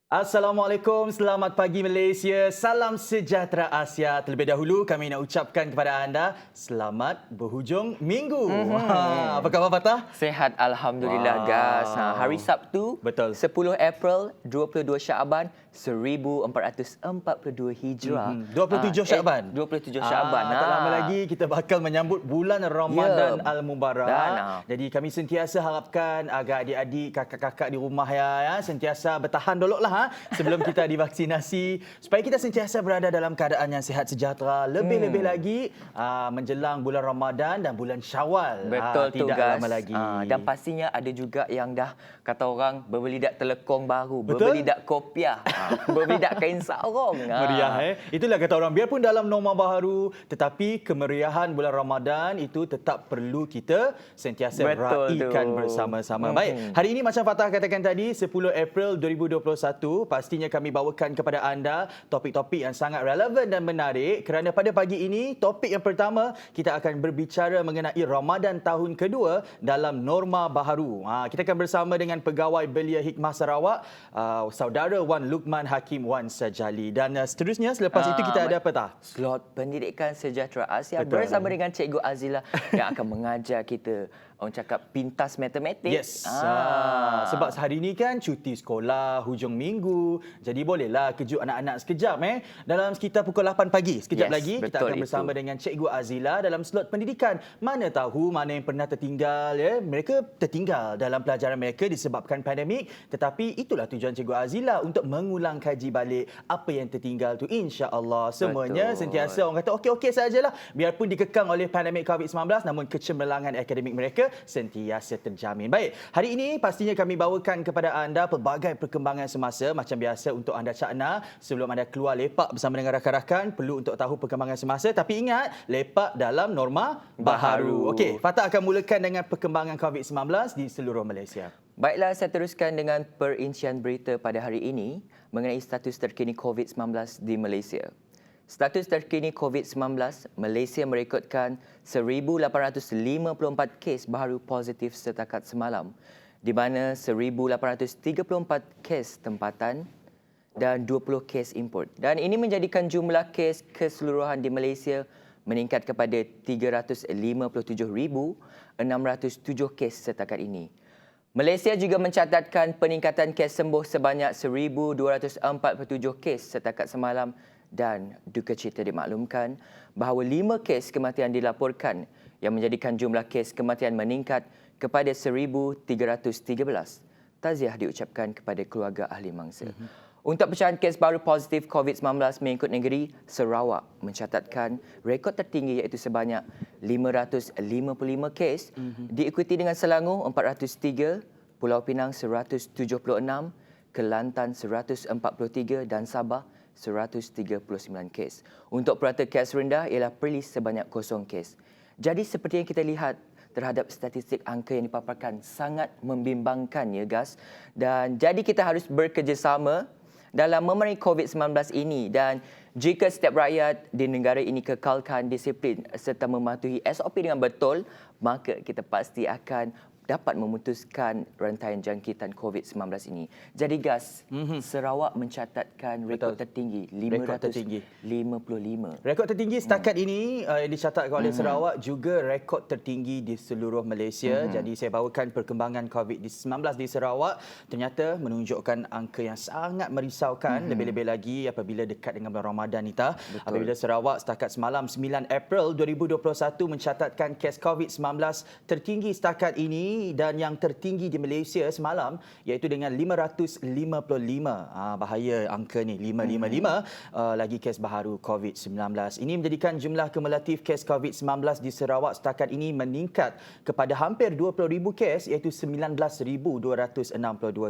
Assalamualaikum, selamat pagi Malaysia, salam sejahtera Asia. Terlebih dahulu kami nak ucapkan kepada anda selamat berhujung minggu. Apa khabar Fatah? Sehat Alhamdulillah, Gas. Hari Sabtu, Betul. 10 April, 22 Syaban, 1442 Hijrah. 27 Syaban. 27 Syaban. Tak lama lagi kita bakal menyambut bulan Ramadan Ya. Al-Mubarak. Jadi kami sentiasa harapkan agar adik-adik, kakak-kakak di rumah ya sentiasa bertahan dulu lah sebelum kita divaksinasi supaya kita sentiasa berada dalam keadaan yang sihat sejahtera. Lebih-lebih lagi menjelang bulan Ramadan dan bulan Syawal. Betul tu, tidak Gas. lama lagi. Dan pastinya ada juga yang dah kata orang berbelidak telekong baru, Betul. berbelidak kopiah, berbelidak kain sarung. Meriah Itulah kata orang, biarpun dalam norma baharu tetapi kemeriahan bulan Ramadan itu tetap perlu kita sentiasa Betul raikan tu. bersama-sama. Baik, hari ini macam Fatah katakan tadi 10 April 2021 pastinya kami bawakan kepada anda topik-topik yang sangat relevan dan menarik kerana pada pagi ini topik yang pertama kita akan berbicara mengenai Ramadan tahun kedua dalam norma baharu. Kita akan bersama dengan Pegawai Belia Hikmah Sarawak, Saudara Wan Luqman Hakim Wan Sajali, dan seterusnya selepas itu kita ada apa tah? Slot Pendidikan Sejahtera Asia Betul. bersama dengan Cikgu Azila yang akan mengajar kita orang cakap pintas matematik. Yes. Sebab hari ini kan cuti sekolah, hujung minggu. Jadi bolehlah kejut anak-anak sekejap. Dalam sekitar pukul 8 pagi. Sekejap Yes, lagi kita betul akan itu. bersama dengan Cikgu Azila dalam slot pendidikan. Mana tahu mana yang pernah tertinggal. Mereka tertinggal dalam pelajaran mereka disebabkan pandemik. Tetapi itulah tujuan Cikgu Azila untuk mengulang kaji balik apa yang tertinggal tu. InsyaAllah semuanya Betul. sentiasa orang kata okey-okey sajalah. Biarpun dikekang oleh pandemik COVID-19 namun kecemerlangan akademik mereka sentiasa terjamin. Baik, hari ini pastinya kami bawakan kepada anda pelbagai perkembangan semasa. Macam biasa untuk anda cakna sebelum anda keluar lepak bersama dengan rakan-rakan perlu untuk tahu perkembangan semasa. Tapi ingat, lepak dalam norma baharu. Okey, Fatah akan mulakan dengan perkembangan COVID-19 di seluruh Malaysia. Baiklah, saya teruskan dengan perincian berita pada hari ini mengenai status terkini COVID-19 di Malaysia. Status terkini COVID-19, Malaysia merekodkan 1,854 kes baru positif setakat semalam, di mana 1,834 kes tempatan dan 20 kes import. Dan ini menjadikan jumlah kes keseluruhan di Malaysia meningkat kepada 357,607 kes setakat ini. Malaysia juga mencatatkan peningkatan kes sembuh sebanyak 1,247 kes setakat semalam dan duka cita dimaklumkan bahawa 5 kes kematian dilaporkan yang menjadikan jumlah kes kematian meningkat kepada 1,313. Taziah diucapkan kepada keluarga ahli mangsa. Untuk pecahan kes baru positif COVID-19 mengikut negeri, Sarawak mencatatkan rekod tertinggi iaitu sebanyak 555 kes, diikuti dengan Selangor 403, Pulau Pinang 176, Kelantan 143 dan Sabah 139 kes. Untuk purata kes rendah ialah Perlis sebanyak 0 kes. Jadi seperti yang kita lihat terhadap statistik angka yang dipaparkan sangat membimbangkan ya Gas. Dan jadi kita harus bekerjasama dalam memerangi COVID-19 ini, dan jika setiap rakyat di negara ini kekalkan disiplin serta mematuhi SOP dengan betul, maka kita pasti akan dapat memutuskan rantaian jangkitan COVID-19 ini. Jadi Gas, Sarawak mencatatkan rekod tertinggi, Rekod tertinggi. 555. Rekod tertinggi setakat ini yang dicatatkan oleh Sarawak juga rekod tertinggi di seluruh Malaysia. Jadi saya bawakan perkembangan COVID-19 di Sarawak ternyata menunjukkan angka yang sangat merisaukan, lebih-lebih lagi apabila dekat dengan bulan Ramadan Nita. Apabila Sarawak setakat semalam 9 April 2021 mencatatkan kes COVID-19 tertinggi setakat ini dan yang tertinggi di Malaysia semalam iaitu dengan 555. Bahaya angka ni 555 lagi kes baharu COVID-19. Ini menjadikan jumlah kumulatif kes COVID-19 di Sarawak setakat ini meningkat kepada hampir 20,000 kes iaitu 19,262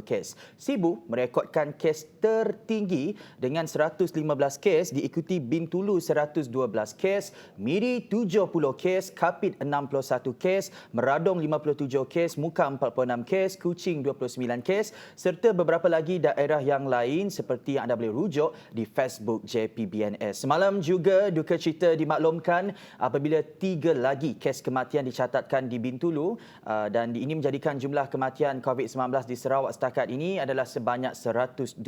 kes. Sibu merekodkan kes tertinggi dengan 115 kes, diikuti Bintulu 112 kes, Miri 70 kes, Kapit 61 kes, Meradong 57 kes, Muka 46 kes, Kuching 29 kes serta beberapa lagi daerah yang lain seperti yang anda boleh rujuk di Facebook JPBNS. Semalam juga duka cita dimaklumkan apabila 3 lagi kes kematian dicatatkan di Bintulu dan ini menjadikan jumlah kematian COVID-19 di Sarawak setakat ini adalah sebanyak 120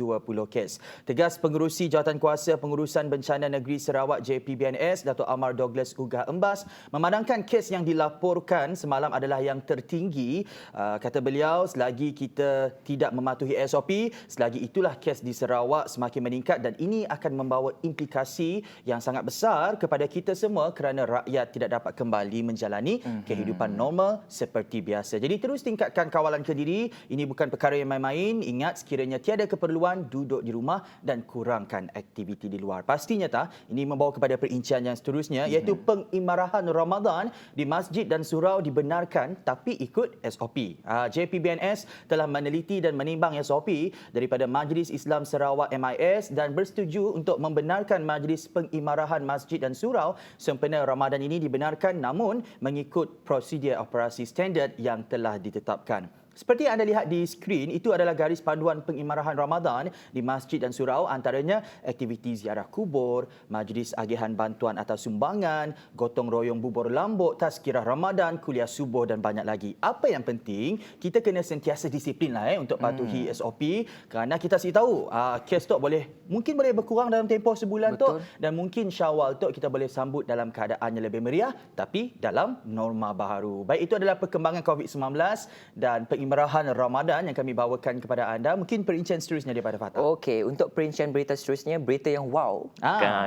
kes. Tegas Pengerusi Jawatankuasa Pengurusan Bencana Negeri Sarawak JPBNS, Dato' Amar Douglas Ugah Embas, memandangkan kes yang dilaporkan semalam adalah yang tertinggi. Kata beliau, selagi kita tidak mematuhi SOP, selagi itulah kes di Sarawak semakin meningkat dan ini akan membawa implikasi yang sangat besar kepada kita semua kerana rakyat tidak dapat kembali menjalani kehidupan normal seperti biasa. Jadi terus tingkatkan kawalan ke diri. Ini bukan perkara yang main-main. Ingat, sekiranya tiada keperluan, duduk di rumah dan kurangkan aktiviti di luar. Pastinya ini membawa kepada perincian yang seterusnya iaitu pengimarahan Ramadan di masjid dan surau dibenarkan tapi ikut SOP. JPBNS telah meneliti dan menimbang SOP daripada Majlis Islam Sarawak MIS dan bersetuju untuk membenarkan Majlis Pengimarahan Masjid dan Surau sempena Ramadan ini dibenarkan namun mengikut prosedur operasi standard yang telah ditetapkan. Seperti yang anda lihat di skrin, itu adalah garis panduan pengimarahan Ramadan di masjid dan surau, antaranya aktiviti ziarah kubur, majlis agihan bantuan atas sumbangan, gotong royong bubur lambuk, tazkirah Ramadan, kuliah subuh dan banyak lagi. Apa yang penting, kita kena sentiasa disiplin untuk patuhi SOP kerana kita sih tahu kes tu mungkin boleh berkurang dalam tempoh sebulan tu dan mungkin Syawal tu kita boleh sambut dalam keadaan yang lebih meriah tapi dalam norma baharu. Baik, itu adalah perkembangan COVID-19 dan pengimarahan Ramadan yang kami bawakan kepada anda. Mungkin perincian seterusnya daripada Fatah. Okey, untuk perincian berita seterusnya, berita yang wow.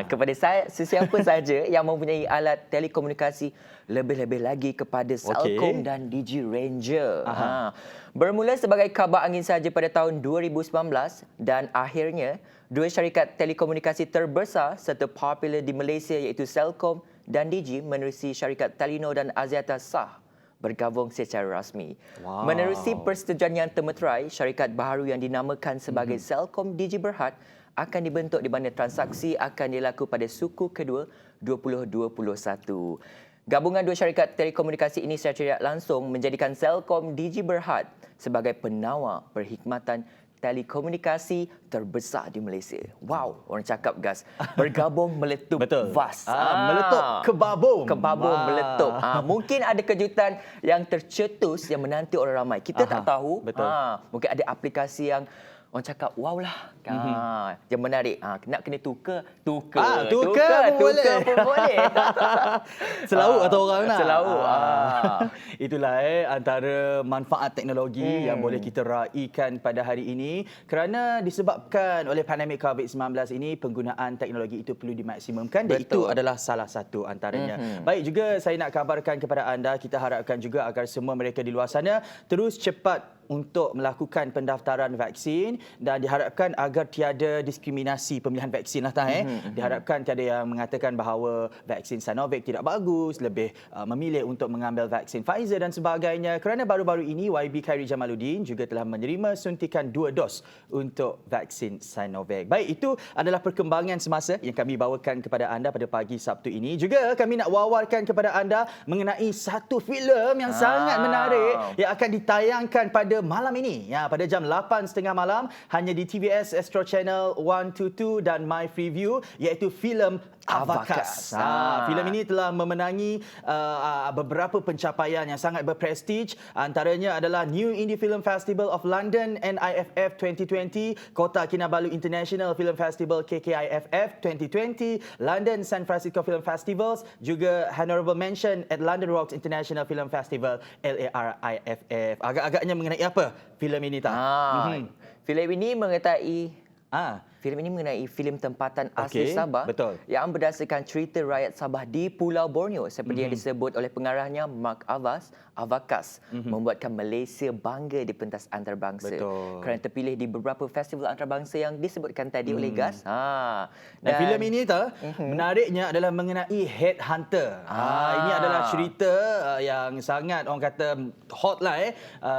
Kepada saya, sesiapa saja yang mempunyai alat telekomunikasi, lebih-lebih lagi kepada Celcom dan Digi Ranger. Bermula sebagai kabar angin saja pada tahun 2019 dan akhirnya dua syarikat telekomunikasi terbesar serta popular di Malaysia iaitu Celcom dan Digi menerusi syarikat Telenor dan Axiata sah bergabung secara rasmi. Menerusi persetujuan yang termeterai, syarikat baharu yang dinamakan sebagai Celcom Digi Berhad akan dibentuk di mana transaksi akan dilaku pada suku kedua 2021. Gabungan dua syarikat telekomunikasi ini secara langsung menjadikan Celcom Digi Berhad sebagai penawar perkhidmatan telekomunikasi terbesar di Malaysia. Wow, orang cakap gas. Bergabung meletup vas. Meletup, kebabung. Kebabung, meletup. Mungkin ada kejutan yang tercetus yang menanti orang ramai. Kita tak tahu. Mungkin ada aplikasi yang orang cakap, wow lah. Yang menarik. Nak kena tukar pun boleh. Selalu atau orang nak? Selalu. Itulah antara manfaat teknologi yang boleh kita raikan pada hari ini. Kerana disebabkan oleh pandemik COVID-19 ini, penggunaan teknologi itu perlu dimaksimumkan dan itu adalah salah satu antaranya. Baik, juga saya nak kabarkan kepada anda, kita harapkan juga agar semua mereka di luar sana terus cepat untuk melakukan pendaftaran vaksin dan diharapkan agar tiada diskriminasi pemilihan vaksin lah Diharapkan tiada yang mengatakan bahawa vaksin Sinovac tidak bagus, lebih memilih untuk mengambil vaksin Pfizer dan sebagainya. Kerana baru-baru ini YB Khairi Jamaluddin juga telah menerima suntikan 2 dos untuk vaksin Sinovac. Baik, itu adalah perkembangan semasa yang kami bawakan kepada anda pada pagi Sabtu ini. Juga kami nak wawarkan kepada anda mengenai satu filem yang sangat menarik yang akan ditayangkan pada malam ini, pada jam 8.30 malam hanya di TVS Astro Channel 122 dan My Freeview, iaitu filem Avakas. Filem ini telah memenangi beberapa pencapaian yang sangat berprestij. Antaranya adalah New Indie Film Festival of London NIFF 2020, Kota Kinabalu International Film Festival KKIFF 2020, London San Francisco Film Festivals, juga Honorable Mention at London Rocks International Film Festival LARIFF. Agak-agaknya mengenai apa filem ini Filem ini mengenai filem tempatan asli Sabah yang berdasarkan cerita rakyat Sabah di Pulau Borneo seperti yang disebut oleh pengarahnya Mark Avakas membuatkan Malaysia bangga di pentas antarabangsa kerana terpilih di beberapa festival antarabangsa yang disebutkan tadi oleh Gas. Dan filem ini menariknya adalah mengenai headhunter. Ini adalah cerita yang sangat orang kata hot lah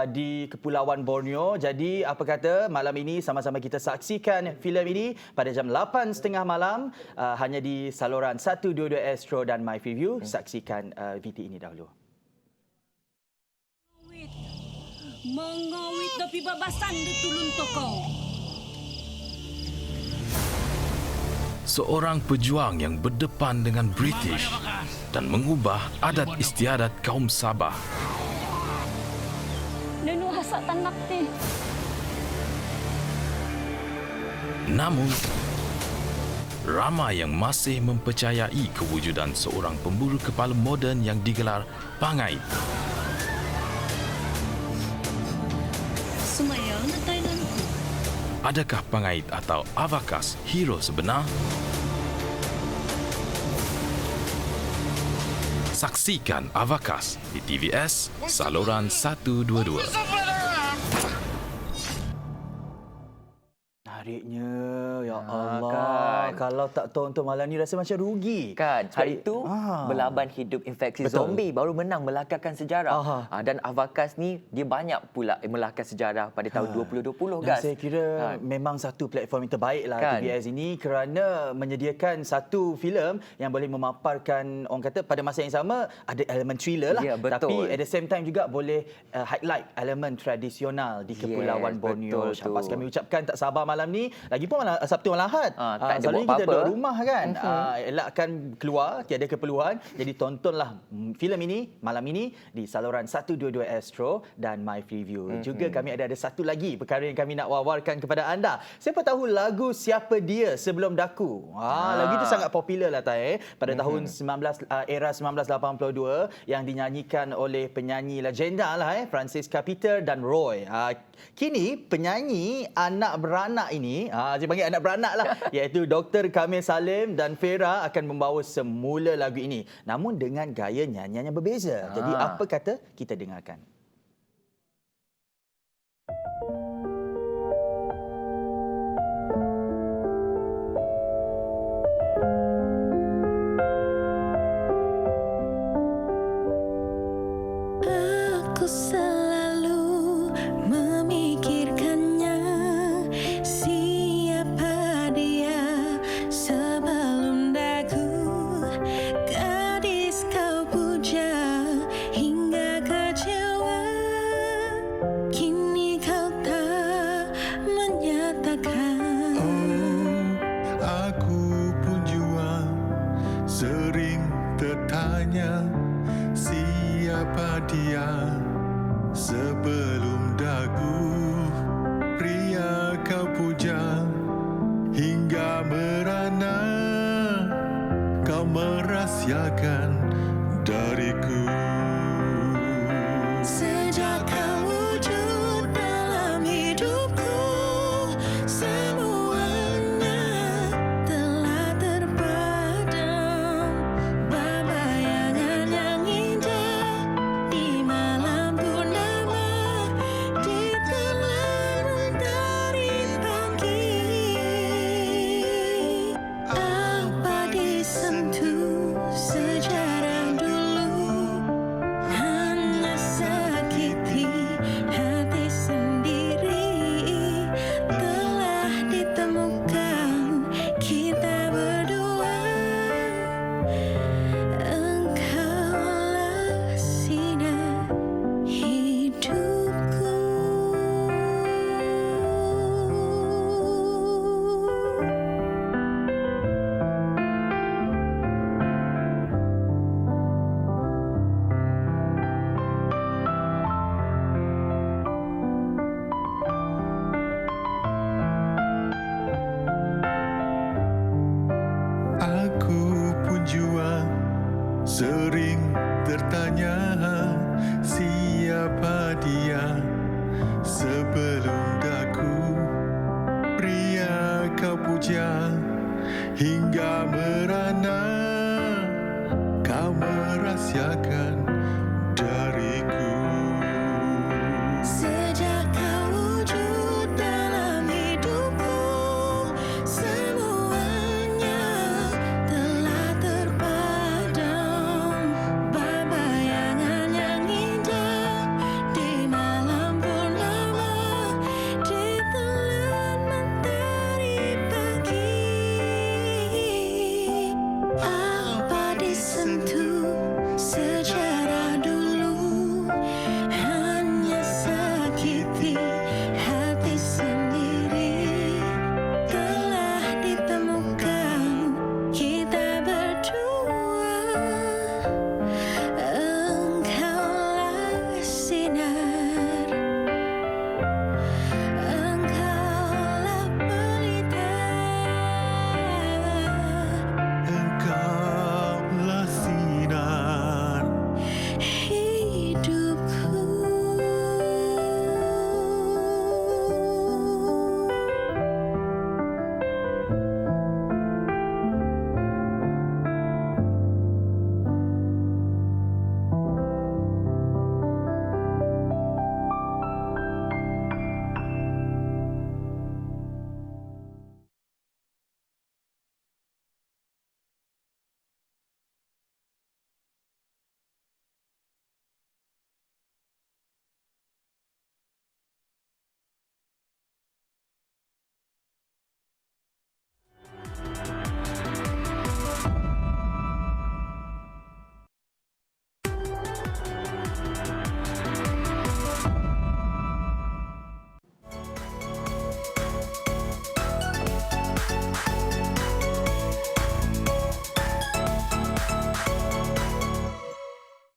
di Kepulauan Borneo. Jadi apa kata malam ini sama-sama kita saksikan filem ini pada jam 8.30 malam hanya di saluran 122 Astro dan My Freeview. Saksikan VT ini dahulu. Mengawit tapi babasan di tulun tokong. Seorang pejuang yang berdepan dengan British dan mengubah adat istiadat kaum Sabah. Nenu hasat tanak ti. Namun, ramai yang masih mempercayai kewujudan seorang pemburu kepala moden yang digelar Pangait. Sumayang na Thailand. Adakah Pangait atau Avakas hero sebenar? Saksikan Avakas di TVS saluran 122. Menariknya, ya Allah. Kan. Kalau tak tonton malam ni rasa macam rugi. Kan, sebab itu Ah. berlaban hidup infeksi Betul. zombie baru menang melakarkan sejarah. Dan Avakas ni dia banyak pula melahkan sejarah pada tahun 2020 Dan guys. saya kira memang satu platform yang terbaik lah Kan. TVS ini kerana menyediakan satu filem yang boleh memaparkan, orang kata pada masa yang sama ada elemen thriller lah. Ya, betul. Tapi at the same time juga boleh highlight elemen tradisional di Kepulauan Borneo. betul Syabas, tu. kami ucapkan tak sabar malam ni. Lagipun malam Sabtu malam Ahad. Tak ada Selalunya buat kita apa-apa. duduk rumah kan. Elakkan keluar, tiada keperluan. Jadi tontonlah filem ini malam ini di saluran 122 Astro dan My Freeview. Juga kami ada satu lagi perkara yang kami nak wawarkan kepada anda. Siapa tahu lagu Siapa Dia Sebelum Daku. Lagu itu sangat popular lah pada tahun 19 era 1982 yang dinyanyikan oleh penyanyi legenda lah Francisca Peter dan Roy. Kini penyanyi anak beranak ini, saya panggil anak beranak lah, iaitu Dr. Kamil Salim dan Fera akan membawa semula lagu ini. Namun dengan gaya nyanyian yang berbeza. Jadi apa kata kita dengarkan. Aku selalu memikirkannya, siapa dia sebelum daku. Gadis kau puja hingga kecewa, kini kau tak menyatakan. Aku pun jua sering tertanya siapa dia sebelum daku. Pria kau puja hingga merana, kau merahsiakan dariku. Sejak kau wujud dalam hidupku, semuanya telah terpadam. Bayangan yang indah di malam purnama, ditelan mentari pagi. Apa disentuh sejarah dulu, hanya sakiti hati sendiri. Telah ditemukan kita berdua, engkaulah sinar hidupku. Aku pun jua sering tertanya siapa dia sebelum daku. Pria kau puja hingga merana, kau merahsiakan dariku. Sejak kau wujud dalam hidupku, semuanya telah terpadam. Bayangan yang indah di malam purnama, ditelan mentari pagi. Apa disentuh sejarah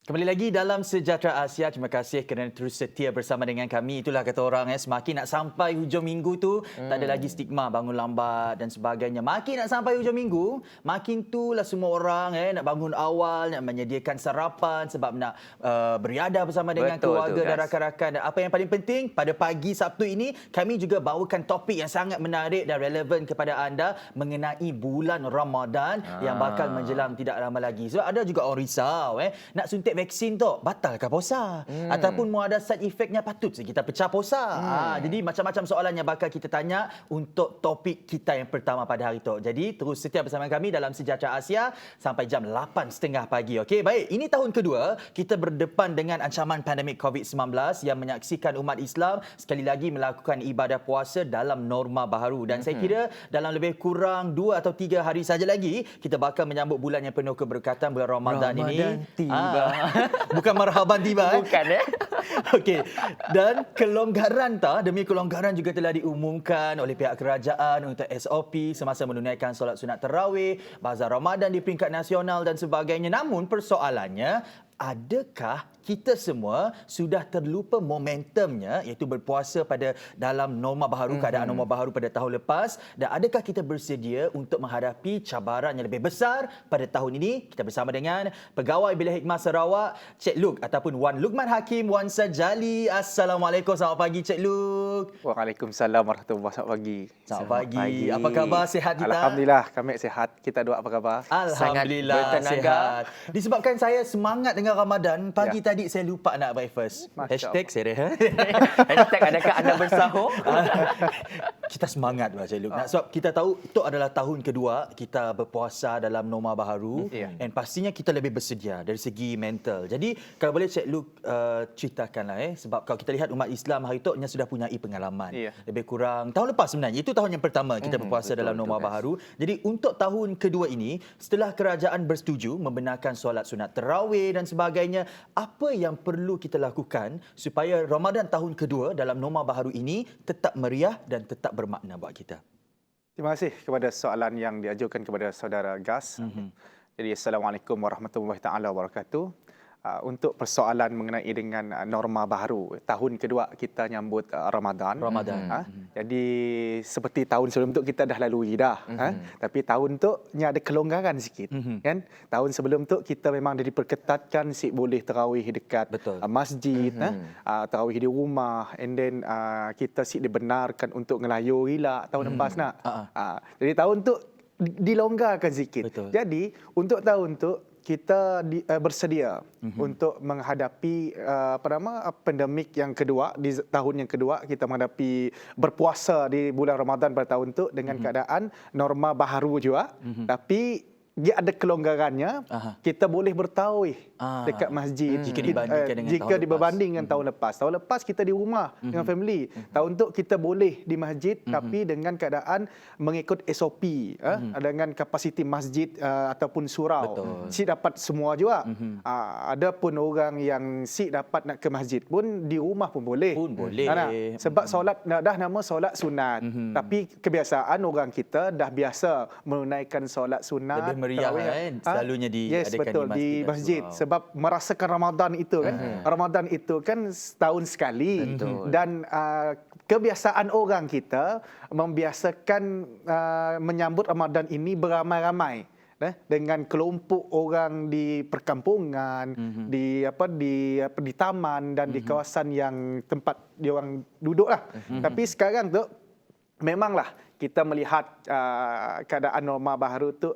Kembali lagi dalam Sejahtera Asia. Terima kasih kerana terus setia bersama dengan kami. Itulah kata orang, semakin nak sampai hujung minggu tu, tak ada lagi stigma bangun lambat dan sebagainya. Makin nak sampai hujung minggu, makin tu lah semua orang nak bangun awal, nak menyediakan sarapan sebab nak beriadah bersama dengan Betul keluarga tu, dan guys. rakan-rakan. Dan apa yang paling penting, pada pagi Sabtu ini, kami juga bawakan topik yang sangat menarik dan relevan kepada anda mengenai bulan Ramadan yang bakal menjelang tidak lama lagi. Sebab ada juga orang risau, nak suntik vaksin tu batalkah puasa? Ataupun mau ada side effectnya, patut kita pecah puasa? Jadi macam-macam soalan yang bakal kita tanya untuk topik kita yang pertama pada hari itu. Jadi terus setia bersama kami dalam Sejahtera Asia sampai jam 8.30 pagi. Okey, baik. Ini tahun kedua kita berdepan dengan ancaman pandemik COVID-19 yang menyaksikan umat Islam sekali lagi melakukan ibadah puasa dalam norma baharu. Dan saya kira dalam lebih kurang 2 atau 3 hari saja lagi kita bakal menyambut bulan yang penuh keberkatan, bulan Ramadan ini. tiba. Bukan marhaban tiba. Bukan Okey. Dan kelonggaran demi kelonggaran juga telah diumumkan oleh pihak kerajaan untuk SOP semasa menunaikan solat sunat tarawih, bazar Ramadan di peringkat nasional dan sebagainya. Namun persoalannya, adakah kita semua sudah terlupa momentumnya, iaitu berpuasa pada dalam norma baharu, keadaan norma baharu pada tahun lepas, dan adakah kita bersedia untuk menghadapi cabaran yang lebih besar pada tahun ini? Kita bersama dengan Pegawai Bilik Hikmah Sarawak, Cik Luke ataupun Wan Luqman Hakim, Wan Sajali. Assalamualaikum, selamat pagi Cik Luke. Waalaikumsalam warahmatullahi wabarakatuh. Selamat pagi. Selamat pagi. Apa khabar, sihat kita? Alhamdulillah, kami sihat. Kita dua apa khabar? Alhamdulillah, bertenaga. sihat. Disebabkan saya semangat dengan Ramadan, pagi Ya. tadi saya lupa nak breakfast. Masya Hashtag saya rehat. Hashtag adakah anda bersahur? Kita semangat lah Cik Luke. Sebab kita tahu itu adalah tahun kedua kita berpuasa dalam norma baharu, Ya. dan pastinya kita lebih bersedia dari segi mental. Jadi kalau boleh Cik Luke ceritakanlah sebab kalau kita lihat umat Islam hari itu sudah punya pengalaman. Ya. Lebih kurang tahun lepas sebenarnya. Itu tahun yang pertama kita berpuasa betul, dalam norma betul, guys. baharu. Jadi untuk tahun kedua ini, setelah kerajaan bersetuju membenarkan solat sunat tarawih dan sebagainya, apa yang perlu kita lakukan supaya Ramadan tahun kedua dalam norma baharu ini tetap meriah dan tetap bermakna buat kita? Terima kasih kepada soalan yang diajukan kepada saudara Gas. Jadi Assalamualaikum warahmatullahi taala wabarakatuh. Untuk persoalan mengenai dengan norma baharu, tahun kedua kita nyambut Ramadan. Jadi seperti tahun sebelum tu kita dah lalui dah. Tapi tahun tu ada kelonggaran sikit. Kan? Tahun sebelum tu kita memang diperketatkan si boleh tarawih dekat masjid, tarawih di rumah, and then kita si dibenarkan untuk ngelayu gila tahun lepas nak. Jadi tahun tu dilonggarkan sikit. Betul. Jadi untuk tahun tu kita bersedia untuk menghadapi pandemik yang kedua. Di tahun yang kedua kita menghadapi berpuasa di bulan Ramadan pada tahun tu dengan keadaan norma baharu juga, tapi dia ada kelonggarannya. Kita boleh bertarawih dekat masjid Jika dibandingkan dengan jika tahun dibanding dengan tahun lepas. Tahun lepas kita di rumah dengan family. Tahun tu kita boleh di masjid, tapi dengan keadaan mengikut SOP, dengan kapasiti masjid ataupun surau. Si dapat semua juga. Ada pun orang yang si dapat nak ke masjid pun di rumah pun boleh. Sebab solat dah nama solat sunat. Tapi kebiasaan orang kita dah biasa menunaikan solat sunat. Lebih meriah selalunya diadakan betul, di masjid. Sebab merasakan Ramadan itu kan. Ramadan itu kan setahun sekali. Dan kebiasaan orang kita membiasakan menyambut Ramadan ini beramai-ramai. Dengan kelompok orang di perkampungan, di taman dan di kawasan yang tempat diorang duduklah. Tapi sekarang tu memanglah kita melihat keadaan norma baharu tu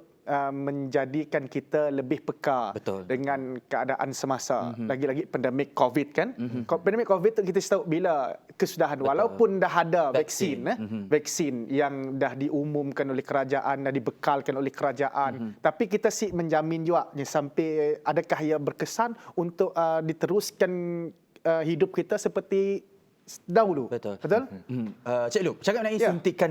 menjadikan kita lebih peka dengan keadaan semasa. Lagi-lagi pandemik COVID kan. Pandemik COVID tu kita tahu bila kesudahan. Walaupun dah ada vaksin yang dah diumumkan oleh kerajaan, dah dibekalkan oleh kerajaan. Tapi kita menjamin juga sampai adakah ia berkesan untuk diteruskan hidup kita seperti dahulu. Betul. Betul? Cik Luke, cakap mengenai Ya. suntikan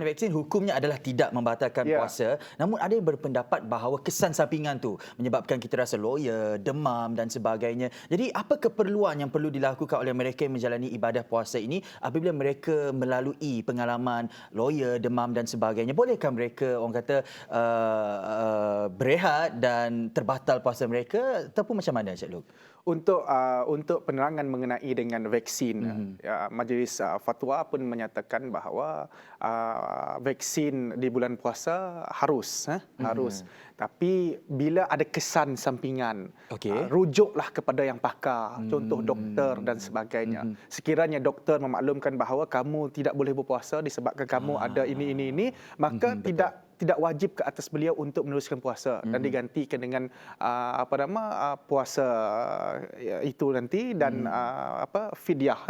vaksin hukumnya adalah tidak membatalkan Ya. puasa. Namun ada yang berpendapat bahawa kesan sampingan tu menyebabkan kita rasa loya, demam dan sebagainya. Jadi apa keperluan yang perlu dilakukan oleh mereka yang menjalani ibadah puasa ini apabila mereka melalui pengalaman loya, demam dan sebagainya? Bolehkah mereka orang kata berehat dan terbatal puasa mereka ataupun macam mana, Cik Luke? Untuk penerangan mengenai dengan vaksin, Majlis Fatwa pun menyatakan bahawa vaksin di bulan puasa harus. Tapi bila ada kesan sampingan, rujuklah kepada yang pakar, contoh doktor dan sebagainya. Sekiranya doktor memaklumkan bahawa kamu tidak boleh berpuasa disebabkan kamu ada ini, maka tidak wajib ke atas beliau untuk meneruskan puasa dan digantikan dengan puasa itu nanti dan fidyah,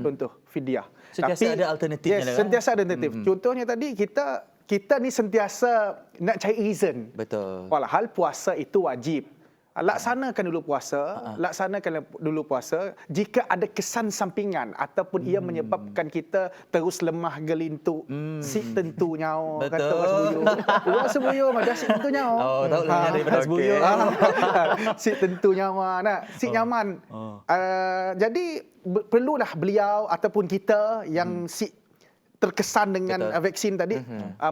contoh fidyah. Sentiasa ada alternatifnya lah, kan? Sentiasa ada alternatif. Contohnya tadi kita ni sentiasa nak cari reason. Betul. Walhal puasa itu wajib. Laksanakan dulu puasa jika ada kesan sampingan ataupun ia menyebabkan kita terus lemah gelintuk, sik tentu nyawa, kata orang sebuyur. Orang sebuyur macam sik tentu nyawa. Oh, tahu lah daripada sebuyur. Sik tentu nyawa, sik nyaman. Jadi perlulah beliau ataupun kita yang sik terkesan dengan vaksin tadi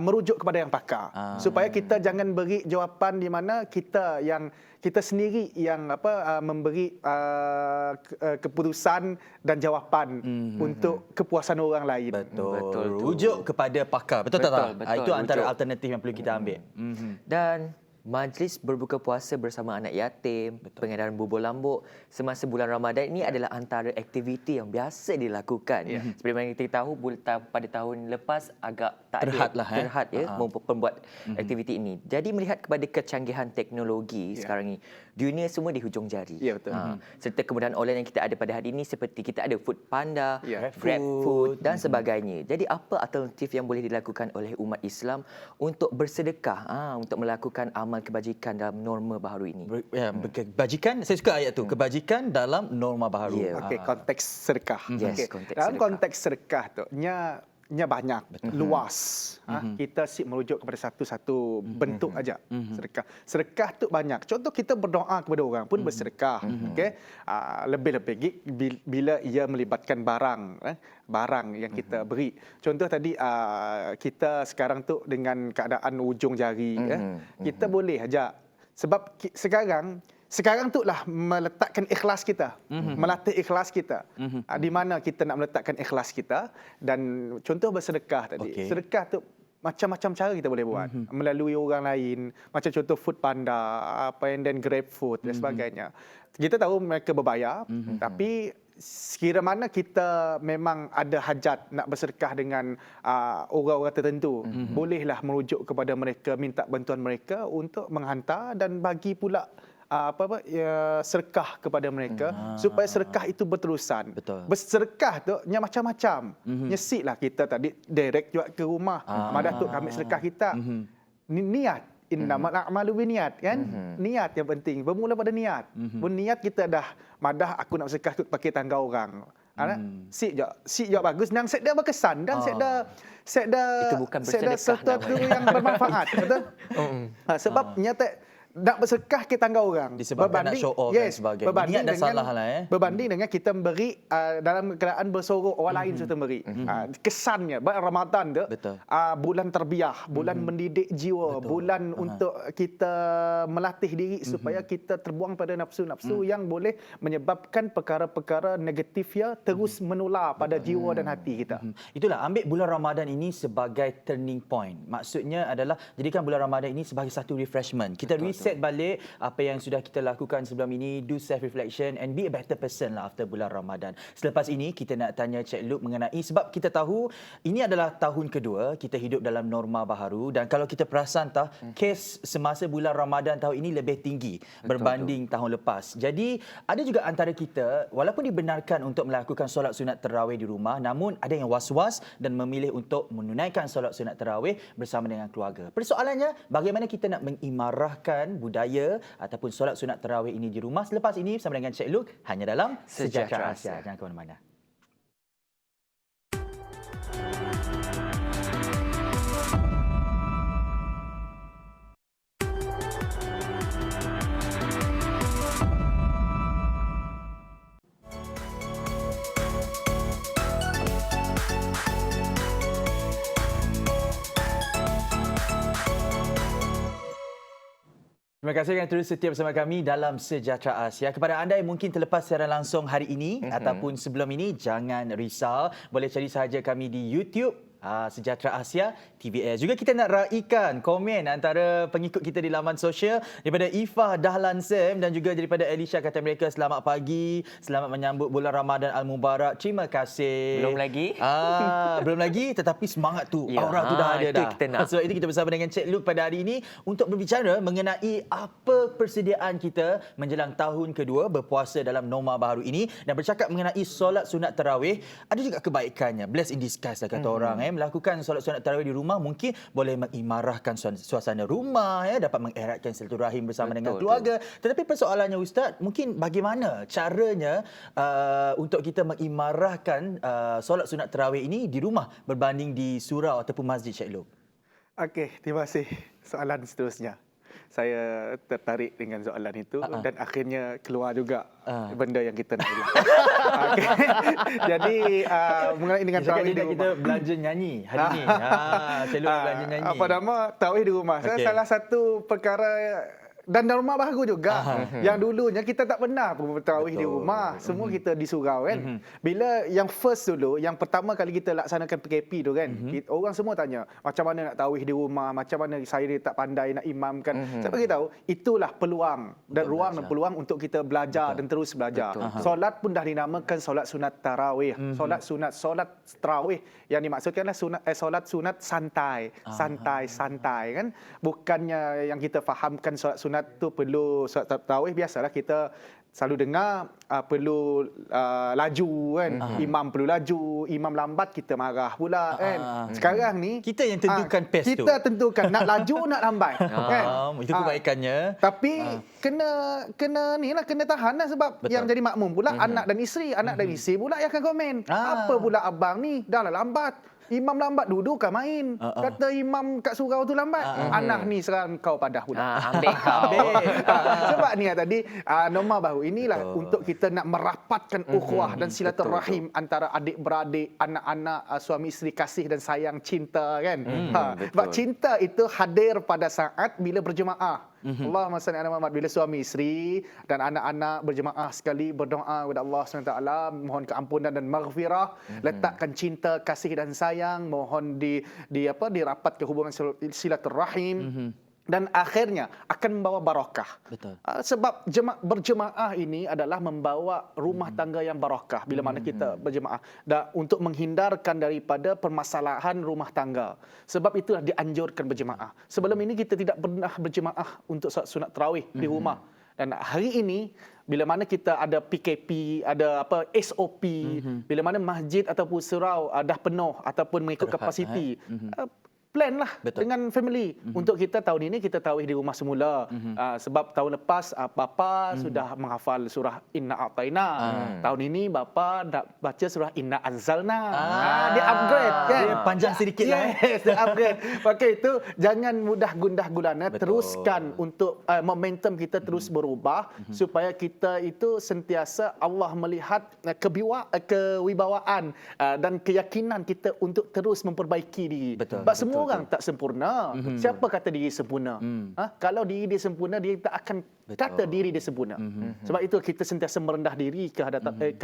merujuk kepada yang pakar supaya kita jangan beri jawapan di mana kita sendiri yang memberi keputusan dan jawapan untuk kepuasan orang lain. Betul. Rujuk kepada pakar. Betul tak? Itu antara rujuk. alternatif yang perlu kita ambil. Dan majlis berbuka puasa bersama anak yatim, pengedaran bubur lambuk semasa bulan Ramadan ini adalah antara aktiviti yang biasa dilakukan. Seperti mana kita tahu pada tahun lepas agak tak terhad membuat aktiviti ini. Jadi melihat kepada kecanggihan teknologi sekarang ini, dunia semua di hujung jari. Ya, betul. Serta kemudahan online yang kita ada pada hari ini seperti kita ada Food Panda, Ya. GrabFood dan sebagainya. Jadi apa alternatif yang boleh dilakukan oleh umat Islam untuk bersedekah, untuk melakukan amal kebajikan dalam norma baharu ini? Kebajikan, saya suka ayat tu. Kebajikan dalam norma baharu. Ya. Okey, konteks sedekah. Yes, Okey. konteks Dalam sedekah. konteks sedekah tu, nya banyak, luas. Kita merujuk kepada satu bentuk aja sedekah. Sedekah tu banyak. Contoh kita berdoa kepada orang pun bersedekah. Okey. Lebih-lebih bila ia melibatkan barang yang kita beri. Contoh tadi kita sekarang tu dengan keadaan ujung jari, kita boleh aja sebab sekarang tu lah meletakkan ikhlas kita, melatih ikhlas kita. Di mana kita nak meletakkan ikhlas kita dan contoh bersedekah tadi. Sedekah tu macam-macam cara kita boleh buat melalui orang lain, macam contoh Food Panda, and then GrabFood dan sebagainya. Kita tahu mereka berbayar, tapi sekira mana kita memang ada hajat nak bersedekah dengan orang-orang tertentu, bolehlah merujuk kepada mereka, minta bantuan mereka untuk menghantar dan bagi pula sedekah kepada mereka supaya sedekah itu berterusan. Betul. Bersedekah tu macam-macam. Nyesiklah kita tadi direct juga ke rumah. Madah tu kami sedekah kita. Niat. Innamal a'malu binniat, kan? Niat yang penting. Bermula pada niat. Berniat kita dah madah aku nak sedekah tu pakai tangga orang. Sik je bagus dan set dia berkesan dan set dah Itu bukan bersedekah sesuatu namanya. yang bermanfaat, betul? Sebab nyata nak bersedekah ke tangga orang Disebabkan nak show off dan sebagainya. Niat dah salah lah. Berbanding dengan kita memberi dalam keadaan bersorok orang lain serta memberi. Kesannya Ramadan tu bulan terbiah, bulan mendidik jiwa, bulan untuk kita melatih diri supaya kita terbuang pada nafsu-nafsu yang boleh menyebabkan perkara-perkara negatif ya terus menular pada jiwa dan hati kita. Itulah, ambil bulan Ramadan ini sebagai turning point. Maksudnya adalah jadikan bulan Ramadan ini sebagai satu refreshment. Kita reset balik apa yang sudah kita lakukan sebelum ini, do self reflection and be a better person lah after bulan Ramadan. Selepas ini kita nak tanya Cik Luke mengenai, sebab kita tahu ini adalah tahun kedua kita hidup dalam norma baharu dan kalau kita perasan kes semasa bulan Ramadan tahun ini lebih tinggi berbanding tahun lepas. Jadi ada juga antara kita walaupun dibenarkan untuk melakukan solat sunat tarawih di rumah, namun ada yang was-was dan memilih untuk menunaikan solat sunat tarawih bersama dengan keluarga. Persoalannya, bagaimana kita nak mengimarahkan budaya ataupun solat sunat tarawih ini di rumah? Selepas ini bersama dengan Cik Luke hanya dalam Sejahtera Asia. Jangan ke mana-mana. Terima kasih kerana terus setia bersama kami dalam Sejahtera Asia. Kepada anda yang mungkin terlepas siaran langsung hari ini ataupun sebelum ini, jangan risau. Boleh cari sahaja kami di YouTube Sejahtera Asia TVS. Juga kita nak raikan komen antara pengikut kita di laman sosial daripada Ifah Dahlan Sam dan juga daripada Elisha, kata mereka selamat pagi, selamat menyambut bulan Ramadan Al-Mubarak. Terima kasih. Belum lagi? Belum lagi, tetapi semangat tu, Ya, aura tu dah ada itu dah. kita nak. Sebab itu kita bersama dengan Cik Luke pada hari ini untuk berbicara mengenai apa persediaan kita menjelang tahun kedua berpuasa dalam norma baru ini dan bercakap mengenai solat sunat tarawih. Ada juga kebaikannya, bless in disguise lah kata orang. Melakukan solat sunat tarawih di rumah mungkin boleh mengimarahkan suasana rumah, dapat mengeratkan silaturahim bersama dengan keluarga. Tetapi persoalannya Ustaz, mungkin bagaimana caranya untuk kita mengimarahkan solat sunat tarawih ini di rumah berbanding di surau ataupun masjid, Cik Luke? Okey, terima kasih. Soalan seterusnya. Saya tertarik dengan soalan itu dan akhirnya keluar juga benda yang kita nak bilang. Okey. Jadi mengenai dengan tarawih di kita rumah. belanja nyanyi hari ini. Cik Luke belanja nyanyi. Apa nama? Tarawih di rumah. Saya Okey. salah satu perkara dan norma baru juga. Yang dulunya kita tak pernah pun tarawih di rumah. Semua kita di surau kan. Bila yang first dulu, yang pertama kali kita laksanakan PKP tu kan, orang semua tanya, macam mana nak tarawih di rumah, macam mana saya tak pandai nak imamkan. Saya bagi tahu, itulah peluang dan ruang dan peluang untuk kita belajar dan terus belajar. Solat pun dah dinamakan solat sunat tarawih. Solat tarawih yang dimaksudkanlah solat sunat santai, santai kan. Bukannya yang kita fahamkan solat sunat tu perlu solat tarawih, biasalah kita selalu dengar perlu laju kan. Imam perlu laju, imam lambat kita marah pula kan. Sekarang ni Kita yang tentukan pace tu. kita tentukan nak laju nak lambat kan. Itu kebaikannya. Tapi kena ni lah, kena tahan lah sebab Betul. yang jadi makmum pula anak dan isteri pula yang akan komen. Apa pula abang ni dah lah lambat. Imam lambat duduk kan main. Kata imam kat surau tu lambat. Anak ni serang kau padah pula. Ambil kau. Sebab ni tadi norma baru inilah untuk kita nak merapatkan ukhuwah dan silaturahim antara adik-beradik, anak-anak, suami isteri, kasih dan sayang, cinta kan. Sebab cinta itu hadir pada saat bila berjemaah. Allahumma salli ala Muhammad, bila suami isteri dan anak-anak berjemaah sekali berdoa kepada Allah SWT, mohon keampunan dan maghfirah, letakkan cinta, kasih dan sayang, mohon dirapatkan hubungan silaturahim. Dan akhirnya akan membawa barakah. Betul. Sebab berjemaah ini adalah membawa rumah tangga yang barakah bila mana kita berjemaah. Dan untuk menghindarkan daripada permasalahan rumah tangga. Sebab itulah dianjurkan berjemaah. Sebelum ini kita tidak pernah berjemaah untuk solat sunat tarawih di rumah. Dan hari ini bila mana kita ada PKP, ada SOP, bila mana masjid ataupun surau dah penuh ataupun mengikut kapasiti, plan lah dengan family. Untuk kita tahun ini kita tarawih di rumah semula. Sebab tahun lepas bapa sudah menghafal surah Inna A'taina. Tahun ini bapa nak baca surah Inna Anzalna. Dia upgrade kan. Dia panjang sedikit lah. Yes, dia upgrade. Maka itu jangan mudah gundah gulana. Teruskan untuk momentum kita terus berubah supaya kita itu sentiasa Allah melihat kewibawaan dan keyakinan kita untuk terus memperbaiki diri. Sebab semua orang tak sempurna. Siapa kata diri sempurna? Kalau diri dia sempurna, dia tak akan kata diri dia sempurna. Sebab itu kita sentiasa merendah diri ke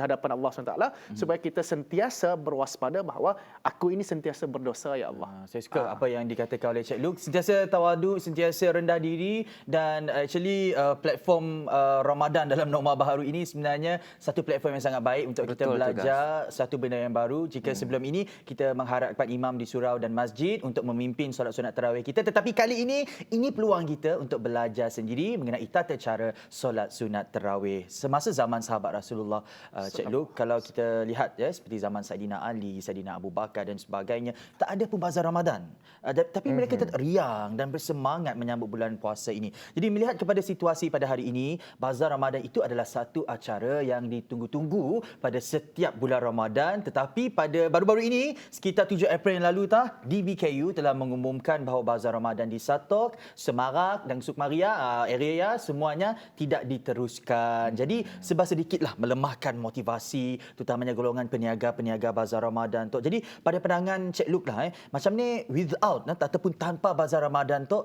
hadapan Allah SWT supaya kita sentiasa berwaspada bahawa aku ini sentiasa berdosa, ya Allah. Saya suka apa yang dikatakan oleh Cik Luke, sentiasa tawadu, sentiasa rendah diri dan actually platform Ramadan dalam norma baharu ini sebenarnya satu platform yang sangat baik untuk kita belajar satu benda yang baru. Jika sebelum ini kita mengharapkan imam di surau dan masjid untuk memimpin solat sunat tarawih kita, tetapi kali ini peluang kita untuk belajar sendiri mengenai tata cara solat sunat tarawih semasa zaman sahabat Rasulullah. Cik Luke, kalau kita lihat seperti zaman Saidina Ali, Saidina Abu Bakar dan sebagainya, tak ada pun bazar Ramadan. Tapi mereka tetap riang dan bersemangat menyambut bulan puasa ini. Jadi melihat kepada situasi pada hari ini, bazar Ramadan itu adalah satu acara yang ditunggu-tunggu pada setiap bulan Ramadan, tetapi pada baru-baru ini sekitar 7 April yang lalu DBKU telah mengumumkan bahawa bazar Ramadan di Satok, Semarak dan Sukmaria area semuanya tidak diteruskan. Jadi serba sedikitlah melemahkan motivasi terutamanya golongan peniaga-peniaga Bazar Ramadan tu. Jadi pada pandangan Cik Luke lah macam ni without ataupun tanpa Bazar Ramadan tu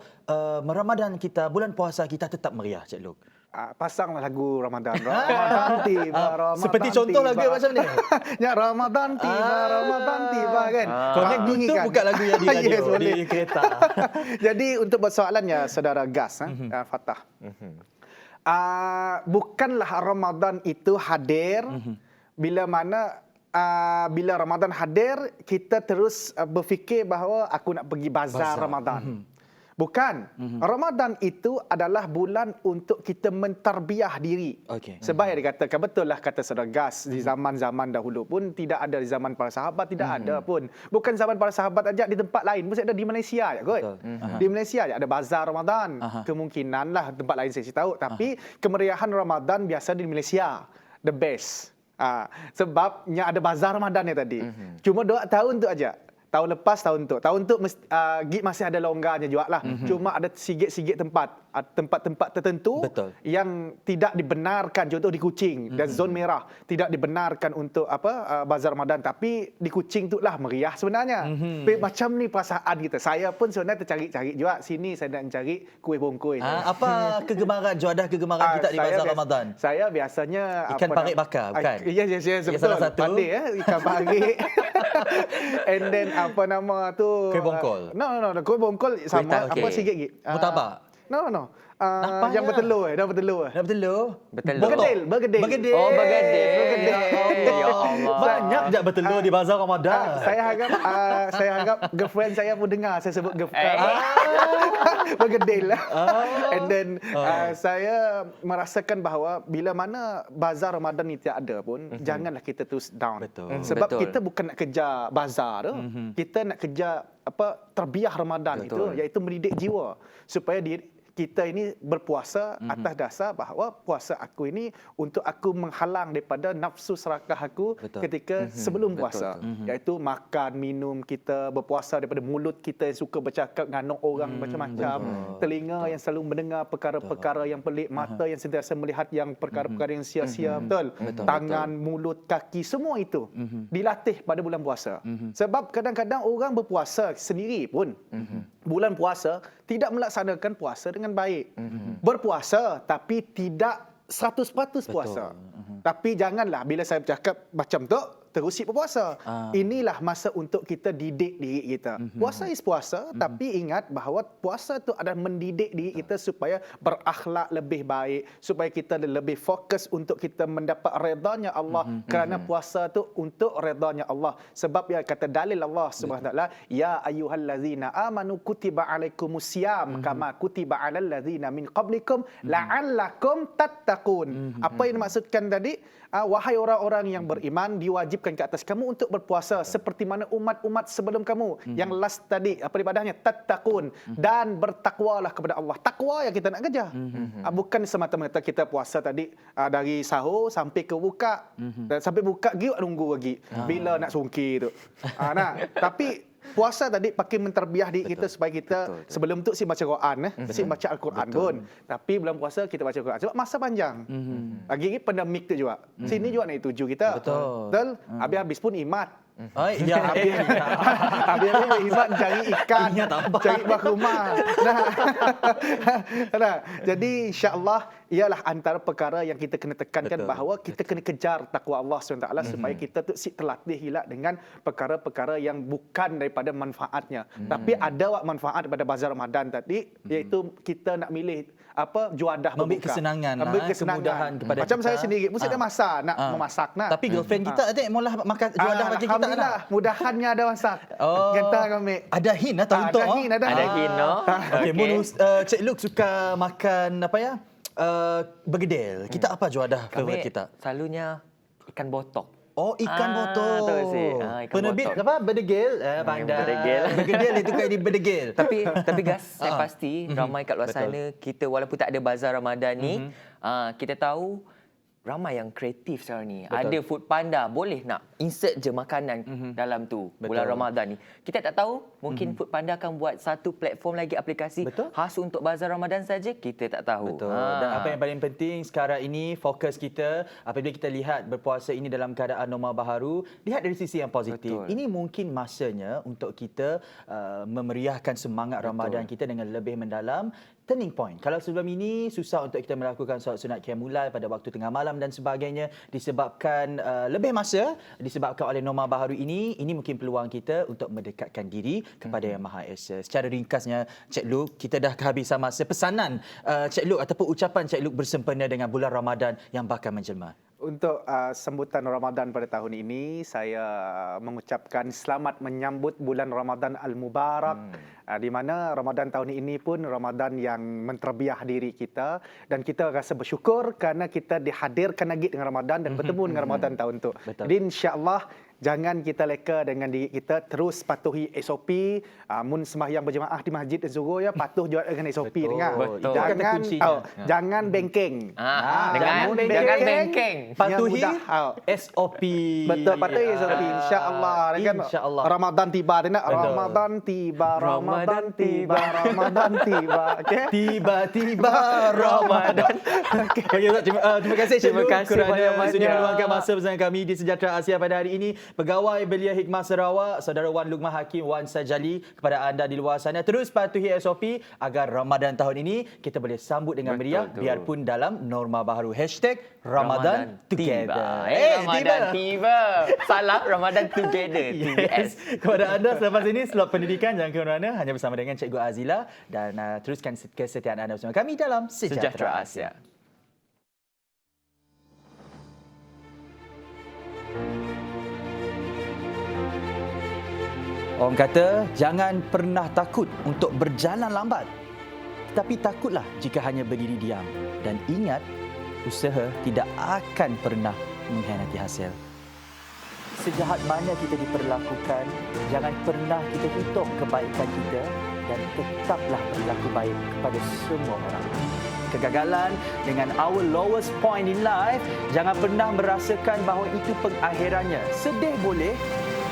Ramadan kita, bulan puasa kita tetap meriah, Cik Luke. Pasanglah lagu Ramadan. Ramadan tiba, Ramadan Seperti contoh tiba. lagu macam ni. Ya, Ramadan tiba, Ramadan tiba kan. Connect Bluetooth bukan lagu yang di radio, Yes, boleh. di kereta. Jadi untuk persoalannya saudara Gas, Fatah. Bukanlah Ramadan itu hadir bila mana bila Ramadan hadir kita terus berfikir bahawa aku nak pergi bazar Ramadan. Bukan. Ramadan itu adalah bulan untuk kita mentarbiah diri. Okey. Sebab yang dikatakan, betul lah kata saudara Gas, di zaman-zaman dahulu pun tidak ada, di zaman para sahabat tidak ada pun. Bukan zaman para sahabat aja, di tempat lain pun ada, di Malaysia je kot. Di Malaysia je ada bazar Ramadan. Kemungkinan lah tempat lain saya tahu. Tapi kemeriahan Ramadan biasa di Malaysia. The best. Sebabnya ada bazar Ramadan ni tadi. Cuma 2 tahun tu aja. Tahun lepas, tahun tu. Tahun tu gig masih ada longgarnya juga lah. Cuma ada sikit-sikit tempat-tempat tertentu yang tidak dibenarkan. Contoh di Kuching dan zon merah tidak dibenarkan untuk bazar Ramadan. Tapi di Kuching tu lah meriah sebenarnya. Tapi macam ni perasaan kita. Saya pun sebenarnya tercari-cari juga. Sini saya nak cari kuih bongkoi. Apa kegemaran, juadah kegemaran kita di bazar Ramadan? Saya biasanya Ikan parit bakar, bukan? Yes, betul. salah satu. Pandai ikan parit. And then apa nama tu? Kuih bongkol. No. Kuih bongkol sama Kuih apa okey. sikit lagi. Murtabak. No. Nampak Yang je. bertelur. Dah bertelur. Nak bertelur? Bertelur. Bergedil. Oh, bergedil. Ya Allah. Banyak je bertelur di bazar Ramadan. Saya harap girlfriend saya pun dengar saya sebut girlfriend. Bergedil. And then saya merasakan bahawa bila mana bazar Ramadan ni tidak ada pun, janganlah kita terus down. Betul. Sebab Betul. kita bukan nak kejar bazar tu. Kita nak kejar terbiah Ramadan itu, iaitu mendidik jiwa supaya kita ini berpuasa atas dasar bahawa puasa aku ini untuk aku menghalang daripada nafsu serakah aku ketika sebelum puasa. Iaitu makan, minum, kita berpuasa daripada mulut kita yang suka bercakap nganok orang macam-macam. Telinga yang selalu mendengar perkara-perkara yang pelik. Mata yang sentiasa melihat yang perkara-perkara yang sia-sia. Betul? Tangan, mulut, kaki, semua itu dilatih pada bulan puasa. Sebab kadang-kadang orang berpuasa sendiri pun bulan puasa tidak melaksanakan puasa dengan baik. Berpuasa tapi tidak 100% puasa. Tapi janganlah bila saya bercakap macam tu terusik berpuasa. Inilah masa untuk kita didik diri kita. Puasa is puasa, tapi ingat bahawa puasa itu adalah mendidik diri kita supaya berakhlak lebih baik, supaya kita lebih fokus untuk kita mendapat redanya Allah. Kerana puasa itu untuk redanya Allah. Sebab ya kata dalil Allah Subhanahu Wa Taala, ya ayyuhallazina amanu kutiba alaikumusiyam kama kutiba alal ladzina min qablikum la'allakum tattaqun. Apa yang dimaksudkan tadi? Wahai orang-orang yang beriman, diwajibkan ke atas kamu untuk berpuasa seperti mana umat-umat sebelum kamu. Yang last tadi, apa ibadahnya? Tattaqun. Dan bertakwalah kepada Allah. Takwa yang kita nak kejar. Bukan semata-mata kita puasa tadi dari sahur sampai ke buka. Dan sampai buka, nunggu lagi. Bila nak sungkir tu. Tapi puasa tadi pakai menterbiah diri kita supaya kita sebelum tu si baca Quran si baca Al-Quran pun. Tapi bulan puasa kita baca Quran sebab masa panjang. Lagi pandemik tu juga. Sini juga naik tuju kita. Betul. Habis-habis pun imat. Habis-habis imat cari ikan, cari buah rumah. Jadi insya-Allah ialah antara perkara yang kita kena tekankan bahawa kita kena kejar takwa Allah SWT supaya kita tu terlatih hilak dengan perkara-perkara yang bukan daripada manfaatnya. Tapi ada manfaat daripada bazar Ramadan tadi, iaitu kita nak milih juadah Ambil berbuka. kesenangan Ambil lah, kesenangan. kemudahan kepada Macam kita. saya sendiri, mesti ada masak, nak memasak nak. Tapi girlfriend kita adik maulah makan juadah bagi kita nak. Alhamdulillah, mudahannya ada masak. Kita kami. Ada hint atau untuk? Ada hint, ada hint. Okey, Mun Cik Luke suka makan bergedil. Kita apa juadah favourite kita? Selalunya ikan botok. Oh, ikan botol. Tahu sih. Ikan Penerbit botok. apa? Berdegil. Pandai. Berdegil. Bergedil itu kayak di berdegil. Tapi guys, saya pasti ramai kat luar sana kita walaupun tak ada bazar Ramadan ni, kita tahu ramai yang kreatif sekarang ni. Ada Food Panda, boleh nak insert je makanan dalam tu bulan Ramadan ni. Kita tak tahu, mungkin Food Panda akan buat satu platform lagi aplikasi khas untuk bazar Ramadan saja, kita tak tahu. Betul. Dan apa yang paling penting sekarang ini, fokus kita apabila kita lihat berpuasa ini dalam keadaan normal baharu, lihat dari sisi yang positif. Ini mungkin masanya untuk kita memeriahkan semangat Ramadan kita dengan lebih mendalam. Turning point. Kalau sebelum ini susah untuk kita melakukan solat sunat qiyamul lail pada waktu tengah malam dan sebagainya disebabkan lebih masa disebabkan oleh norma baharu ini mungkin peluang kita untuk mendekatkan diri kepada Yang Maha Esa. Secara ringkasnya, Cik Luke, kita dah kehabisan masa. Pesanan Cik Luke ataupun ucapan Cik Luke bersempena dengan bulan Ramadan yang bakal menjelma. Untuk sambutan Ramadan pada tahun ini, saya mengucapkan selamat menyambut bulan Ramadan Al-Mubarak, di mana Ramadan tahun ini pun Ramadan yang menterbiah diri kita, dan kita rasa bersyukur kerana kita dihadirkan lagi dengan Ramadan dan bertemu dengan Ramadan tahun itu. Jadi insya-Allah jangan kita leka dengan diri kita, terus patuhi SOP. Mun sembahyang berjemaah di masjid dan zuhur, ya patuh juga dengan SOP. Dengar. Jangan bengkeng. Jangan bengkeng. Patuhi SOP. Betul, patuhi SOP. Insya-Allah. Insya-Allah. Ramadan tiba, Ramadan tiba, Ramadan tiba, Ramadan tiba. Okey. Tiba-tiba Ramadan. Terima kasih Cik Luke kerana sudah meluangkan masa bersama kami di Sejahtera Asia pada hari ini. Pegawai Belia Hikmah Sarawak, Saudara Wan Lukman Hakim, Wan Sajali, kepada anda di luar sana, terus patuhi SOP agar Ramadan tahun ini kita boleh sambut dengan meriah biarpun dalam norma baharu. #Ramadan Together. Ramadan tiba. Salah, Ramadan Together. TBS. Kepada anda selepas ini, slot pendidikan jangan ke mana-mana, hanya bersama dengan Cikgu Azila, dan teruskan kesetiaan anda bersama kami dalam Sejahtera Asia. Orang kata, jangan pernah takut untuk berjalan lambat. Tetapi takutlah jika hanya berdiri diam. Dan ingat, usaha tidak akan pernah mengkhianati hasil. Sejahat mana kita diperlakukan, jangan pernah kita hitung kebaikan kita dan tetaplah berlaku baik kepada semua orang. Kegagalan dengan our lowest point in life, jangan pernah merasakan bahawa itu pengakhirannya. Sedih boleh,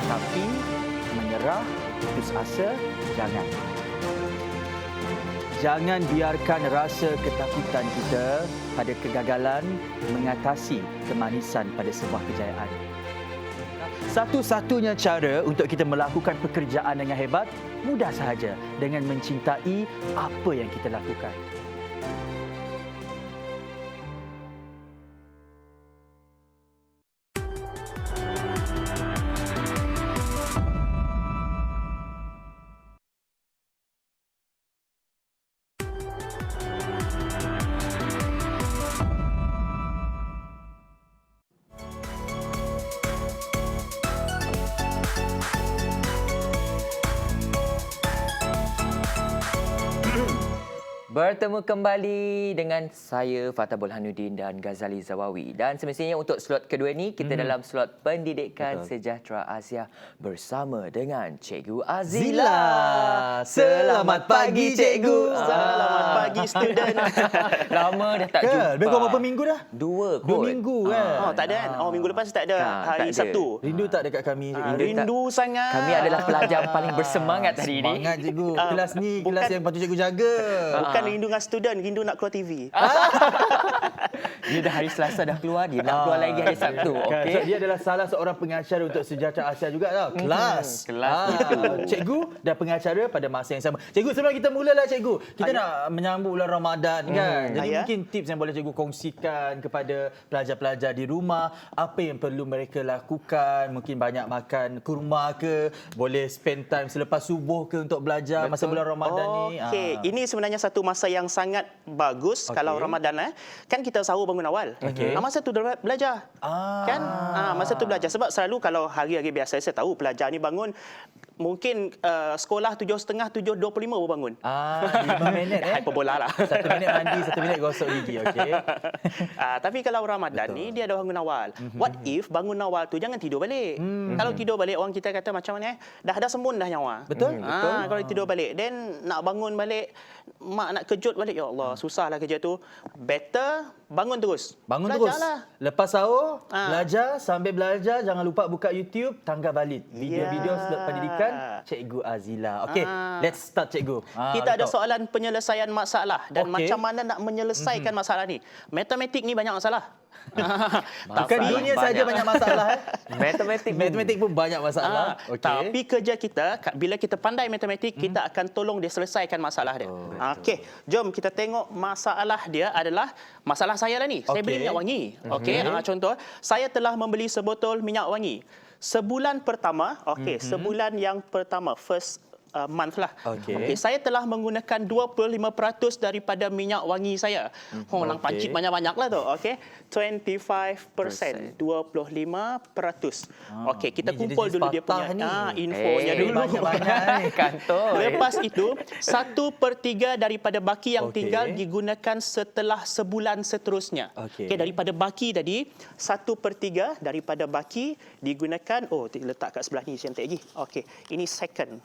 tapi menyerah, putus asa, jangan. Jangan biarkan rasa ketakutan kita pada kegagalan mengatasi kemanisan pada sebuah kejayaan. Satu-satunya cara untuk kita melakukan pekerjaan dengan hebat, mudah sahaja dengan mencintai apa yang kita lakukan. Bertemu kembali dengan saya Fatah Burhanuddin dan Ghazali Zawawi. Dan semestinya untuk slot kedua ni kita dalam slot pendidikan Sejahtera Asia bersama dengan Cikgu Azila. Selamat pagi Cikgu. Selamat pagi student. Lama dah tak jumpa. Lebih kurang berapa minggu dah? Dua 2 minggu kan? Oh, tak ada kan? Oh, minggu lepas tak ada. tak Hari ada. Sabtu. Rindu tak dekat kami? Rindu sangat. Kami adalah pelajar paling bersemangat hari ini. Semangat Cikgu. Kelas ni kelas yang patut Cikgu jaga. Bukan rindu dengan student, rindu nak keluar TV. Dia dah hari Selasa dah keluar, dia nak keluar lagi hari Sabtu. Kan, Okey. so dia adalah salah seorang pengacara untuk Sejahtera Asia juga tau. Kelas. Kelas itu. Cikgu dan pengacara pada masa yang sama. Cikgu, sebelum kita mulalah Cikgu, kita nak menyambut bulan Ramadan kan. Jadi Ayah. mungkin tips yang boleh Cikgu kongsikan kepada pelajar-pelajar di rumah, apa yang perlu mereka lakukan, mungkin banyak makan kurma ke, boleh spend time selepas subuh ke untuk belajar masa bulan Ramadan ni. Okey, ini sebenarnya satu masa yang sangat bagus kalau Ramadan kan kita sahur bangun awal. Masa tu belajar. Kan? Masa tu belajar sebab selalu kalau hari-hari biasa saya tahu pelajar ni bangun mungkin sekolah 7.30, 7.25 baru bangun. 5 minit Hyperbola lah. 1 minit mandi, 1 minit gosok gigi, okey. Tapi kalau Ramadan ni dia ada bangun awal. What if bangun awal tu jangan tidur balik. Kalau tidur balik orang kita kata macam mana dah ada sembun dah nyawa. Betul? Kalau tidur balik then nak bangun balik mak nak kejut balik, ya Allah susahlah kerja tu. Better bangun terus. Bangun terus. Belajarlah. Lepas sahur, Ah. belajar. Sambil belajar, jangan lupa buka YouTube, tangga valid. Video-video Ya. pendidikan, Cikgu Azila. Okey, Ah. let's start Cikgu. Kita ada rekod. soalan penyelesaian masalah dan Okey. macam mana nak menyelesaikan masalah ni. Matematik ni banyak masalah. Bukan dunia saja banyak masalah. Matematik pun banyak masalah. Okey. Tapi kerja kita, bila kita pandai matematik, kita akan tolong dia selesaikan masalah dia. Okey, jom kita tengok masalah dia adalah masalah saya lah ni. Saya beli Okey. minyak wangi. Okey, contoh, saya telah membeli sebotol minyak wangi. Sebulan pertama, sebulan yang pertama, first month lah. Okey. Saya telah menggunakan 25% daripada minyak wangi saya. Nang pancit banyak-banyak lah tu. Okey. 25%. 25%. Okey, kita Ni kumpul jenis dulu dia patah punya ni. infonya dulu. Banyak-banyak ni. Kantor. Lepas itu, 1/3 daripada baki yang Okey. tinggal digunakan setelah sebulan seterusnya. Okey. Okey, daripada baki tadi, 1/3 daripada baki digunakan, letak kat sebelah ni, cantik lagi. Okey, ini second.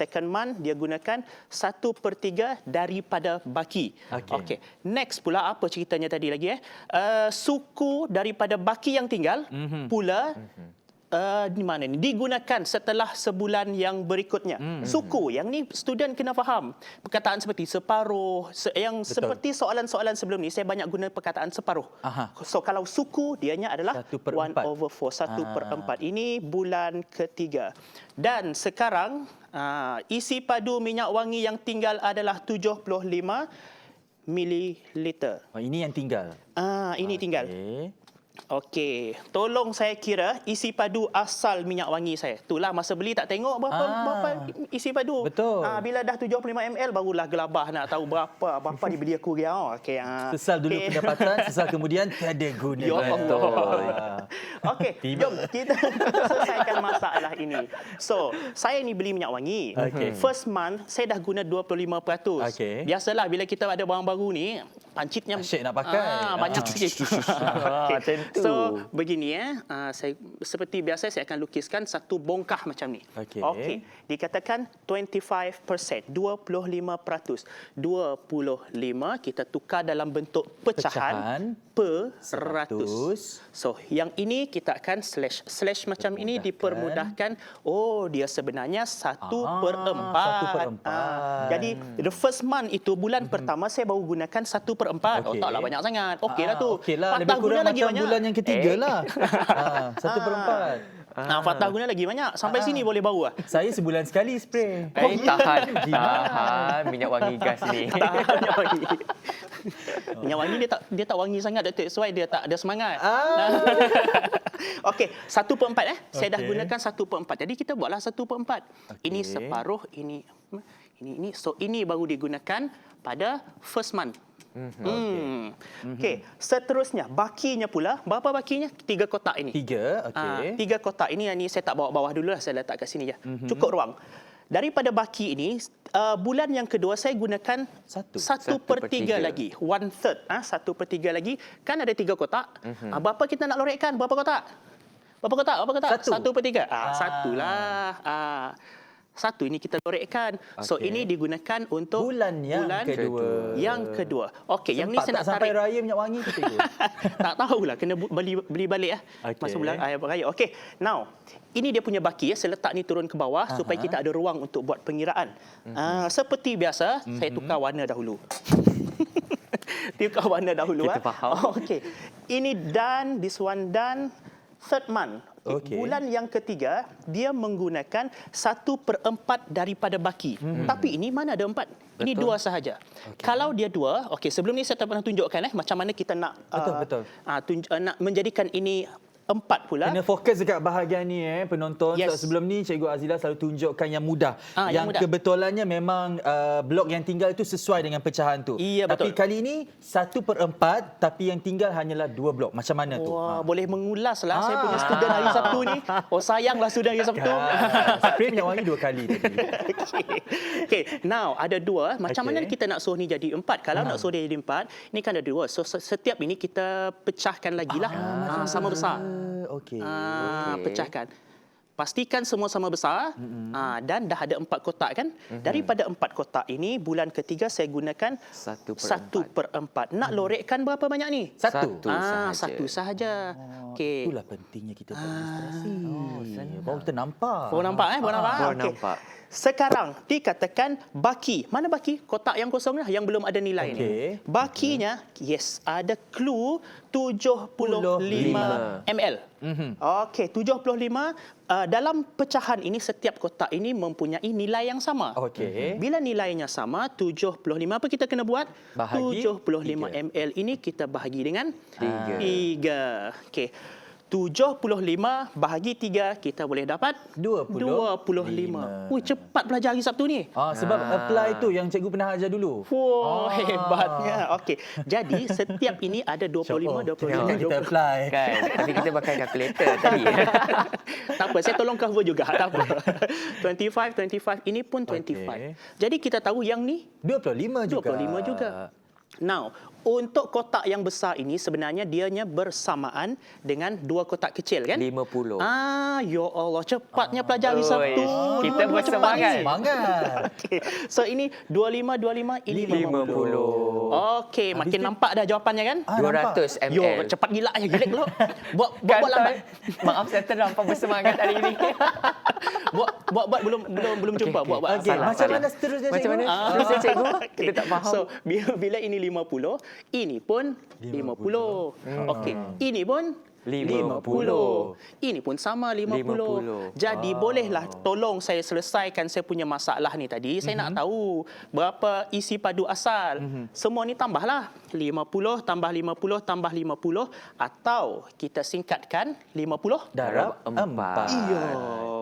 Second month, dia gunakan 1/3 daripada baki. Okey. Okey. Next pula, apa ceritanya tadi lagi? Suku daripada baki yang tinggal pula di mana ni digunakan setelah sebulan yang berikutnya. Suku yang ni student kena faham. Perkataan seperti separuh, yang seperti soalan-soalan sebelum ni saya banyak guna perkataan separuh. Aha. So kalau suku dianya adalah 1/4. 1/4, 1/4. Ini bulan ketiga. Dan sekarang isi padu minyak wangi yang tinggal adalah 75 mililiter. Ini yang tinggal. Ini tinggal. Okey. Okey, tolong saya kira isi padu asal minyak wangi saya. Itulah masa beli tak tengok berapa isi padu. Betul. Bila dah 75 ml barulah gelabah nak tahu berapa dibeli aku dia. Okey. Sesal dulu pendapatan, sesal kemudian tiada guna. Ya Allah. Betul. Okey, jom kita selesaikan masalah ini. So, saya ni beli minyak wangi. Okey. First month saya dah guna 25%. Okey. Biasalah bila kita ada barang baru ni, pancitnya Asyik nak pakai. banyak sikit. Okey. macam tu. So, begini saya seperti biasa saya akan lukiskan satu bongkah macam ni. Okey. Dikatakan 25%, 25%. 25 kita tukar dalam bentuk pecahan per 100. So, yang ini kita akan slash. Slash macam ini dipermudahkan. Dia sebenarnya 1/4. 1/4. Jadi, the first month itu, bulan pertama saya baru gunakan 1/4. Okey. Taklah banyak sangat. Okeylah tu. Okeylah, lebih Patah kurang guna lagi macam banyak. bulan yang ketiga lah. 1/4. Fatah guna lagi banyak. Sampai sini boleh bau lah. Saya sebulan sekali spray. Tahan minyak wangi gas ni. Minyak wangi. Minyak wangi dia tak wangi sangat, that's why dia tak ada semangat. Okey, 1/4 Saya dah Okey. gunakan 1/4. Jadi kita buatlah 1/4. Ini separuh, ini. So ini baru digunakan pada first month. Okey, seterusnya bakinya pula, berapa bakinya? 3 kotak ini. 3, okey. 3 kotak ini, yang ni saya tak bawa bawah dulu lah, saya letak kat sini je. Cukup ruang. Daripada baki ini, bulan yang kedua saya gunakan 1/3 lagi. 1/3. 1/3 lagi. Kan ada 3 kotak. Berapa kita nak lorekkan? Berapa kotak? Berapa kotak? 1/3. Satulah. Satu ini kita lorekkan. So Okey. ini digunakan untuk Bulan yang kedua. Yang kedua. Okey, yang ni Sempat saya tak nak sampai tarik. raya minyak wangi ke cikgu? Tak tahulah, kena beli balik Okey. masa bulan raya. Okey. Now, ini dia punya baki saya letak ni turun ke bawah supaya kita ada ruang untuk buat pengiraan. Seperti biasa, saya tukar warna dahulu. Tukar warna dahulu. Kita faham. Okey. Ini done, this one done. Third month. Okey. Bulan yang ketiga, dia menggunakan 1/4 daripada baki. Tapi ini mana ada 4? Ini 2 sahaja. Kalau dia 2, okey, sebelum ni saya tak pernah tunjukkan macam mana kita nak Betul. nak menjadikan ini 4 pula. Kena fokus dekat bahagian ni penonton. Yes. So, sebelum ni Cikgu Azila selalu tunjukkan yang mudah. yang Yang mudah. kebetulannya memang blok yang tinggal itu sesuai dengan pecahan tu. Iya, Tapi betul. kali ini 1/4 tapi yang tinggal hanyalah 2 blok. Macam mana tu? Wah, boleh mengulas lah saya punya student hari Sabtu ni. Sayanglah student hari Sabtu. Spray minyak wangi 2 kali tadi. Okay, now ada 2. Macam Okey. mana kita nak suruh ni jadi 4? Kalau nak suruh dia jadi 4, ni kan ada 2. So setiap ini kita pecahkan lagi lah. Sama besar. Okey. Pecahkan. pastikan semua sama besar dan dah ada 4 kotak kan. Daripada 4 kotak ini, bulan ketiga saya gunakan 1/4. Nak lorekkan berapa banyak ni? Satu. Satu sahaja. Okey. Itulah pentingnya kita buat ilustrasi. Baru kita nampak. Baru nampak Baru nampak. Baru Okey. nampak. Sekarang dikatakan baki. Mana baki? Kotak yang kosong ni yang belum ada nilai ni. Bakinya yes, ada clue 75 ml. Okey, 75 dalam pecahan ini setiap kotak ini mempunyai nilai yang sama. Okey. Bila nilainya sama 75, apa kita kena buat? Bahagi 75 ml ini kita bahagi dengan 3. Okey. 75 bahagi 3 kita boleh dapat 25. Ui, cepat belajar hari Sabtu ni. Sebab apply tu yang cikgu pernah ajar dulu. Wow, hebatnya. Okey. Jadi setiap ini ada 25, 25. Kita apply. Kan? Tapi kita pakai kalkulator tadi. Tak apa, saya tolong cover juga. Tak apa. 25 ini pun 25. Jadi kita tahu yang ni 25 juga. 25 juga. Now, untuk kotak yang besar ini sebenarnya dianya bersamaan dengan 2 kotak kecil kan? 50. Ya Allah, cepatnya pelajari Sabtu. Kita Dua-dua cepat bersemangat. ni. Semangat. Okey. So ini 25, ini 50. Okey, makin nampak dah jawapannya kan? 200 ml. Yo, cepat gila je gila lo. Buat Kan, lambat. Maaf, saya terlampau bersemangat hari ini. buat belum jumpa. Buat Okey, salah. macam mana seterusnya Macam cikgu? mana? Terusnya cikgu? Okey. Kita tak faham. So, bila ini 50, ini pun 50. Okey, ini pun 50. Ini pun sama 50. Jadi bolehlah tolong saya selesaikan saya punya masalah ni tadi. Saya nak tahu berapa isi padu asal. Semua ni tambahlah. 50 tambah 50 tambah 50 atau kita singkatkan 50 Darab 4. Iya.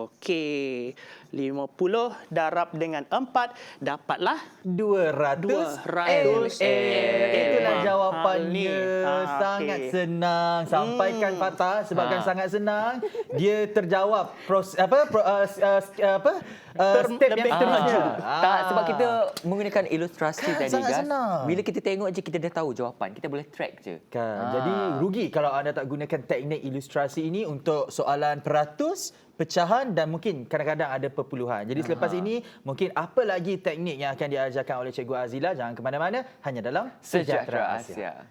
Okey. 50 darab dengan 4 dapatlah 200 200 Itulah jawapannya. Ni. Sangat Okey. senang. Sampaikan Fatah sebabkan sangat senang. Dia terjawab step yang lebih seterusnya. Tak, sebab kita menggunakan ilustrasi Kan, tadi, sangat guys. senang. Bila kita tengok je, kita dah tahu jawapan. Kita boleh track je. Kan. Jadi rugi kalau anda tak gunakan teknik ilustrasi ini untuk soalan peratus, pecahan dan mungkin kadang-kadang ada perpuluhan. Jadi selepas ini mungkin apa lagi teknik yang akan diajarkan oleh Cikgu Azila, jangan ke mana-mana, hanya dalam Sejahtera Asia.